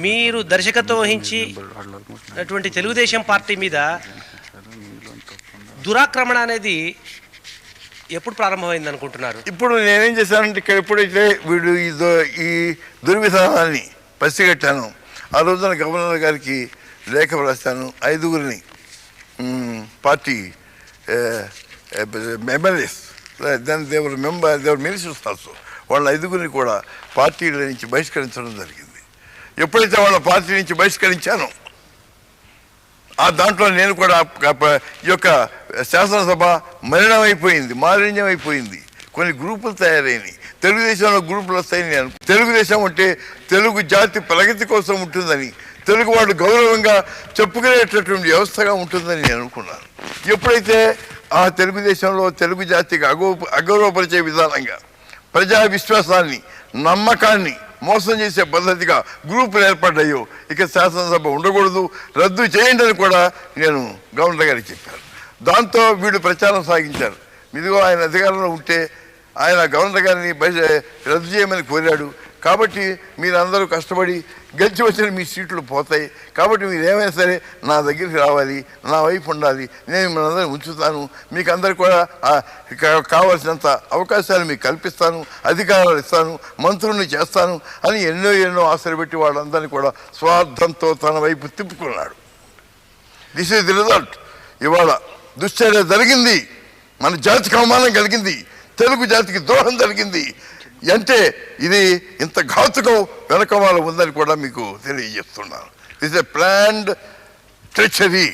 మీరు దర్శకత్వం వహించినటువంటి తెలుగుదేశం పార్టీ మీద దురాక్రమణ అనేది ఎప్పుడు ప్రారంభమైంది అనుకుంటున్నారు? ఇప్పుడు నేనేం చేశానంటే ఇక్కడ ఎప్పుడైతే వీడు ఈ దుర్విధానాన్ని పసిగట్టాను, ఆ రోజున గవర్నర్ గారికి లేఖ రాశాను. 5గురిని పార్టీ ఎమ్మెల్యేస్, దెన్ దేవర్ మినిస్టర్స్ ఆల్సో, వాళ్ళ 5గురిని కూడా పార్టీల నుంచి బహిష్కరించడం జరిగింది. ఎప్పుడైతే వాళ్ళ పార్టీ నుంచి బహిష్కరించానో ఆ దాంట్లో నేను కూడా ఈ యొక్క శాసనసభ మాలిన్యం అయిపోయింది. కొన్ని గ్రూపులు తయారైనవి. తెలుగుదేశంలో గ్రూపులు వస్తాయని నేను, తెలుగుదేశం అంటే తెలుగు జాతి ప్రగతి కోసం ఉంటుందని, తెలుగు వాళ్ళు గౌరవంగా చెప్పుకునేటటువంటి వ్యవస్థగా ఉంటుందని నేను అనుకున్నాను. ఎప్పుడైతే ఆ తెలుగుదేశంలో తెలుగు జాతికి అగౌరవపరిచే విధానంగా ప్రజా విశ్వాసాన్ని, నమ్మకాన్ని మోసం చేసే పద్ధతిగా గ్రూపులు ఏర్పడ్డాయో ఇక శాసనసభ ఉండకూడదు, రద్దు చేయండి అని కూడా నేను గవర్నర్ గారికి చెప్పాను. దాంతో వీళ్ళు ప్రచారం సాగించారు. ఇదిగో ఆయన అధికారంలో ఉంటే ఆయన గవర్నర్ గారిని రద్దు చేయమని కోరాడు, కాబట్టి మీరందరూ కష్టపడి గెలిచి వచ్చిన మీ సీట్లు పోతాయి, కాబట్టి మీరు ఏమైనా సరే నా దగ్గరికి రావాలి, నా వైపు ఉండాలి, నేను మిమ్మల్ని అందరూ ఉంచుతాను, మీకు అందరికి కూడా కావాల్సినంత అవకాశాలు మీకు కల్పిస్తాను, అధికారాలు ఇస్తాను, మంత్రుల్ని చేస్తాను అని ఎన్నో ఆశలు పెట్టి వాళ్ళందరినీ కూడా స్వార్థంతో తన వైపు తిప్పుకున్నాడు. This is the result. ఇవాళ దుశ్చర్య జరిగింది, మన జాతికి అవమానం కలిగింది, తెలుగు జాతికి ద్రోహం జరిగింది అంటే ఇది ఇంత ఘాతుకం వెనక వాళ్ళు ఉందని కూడా మీకు తెలియజేస్తున్నాను. This a planned treachery.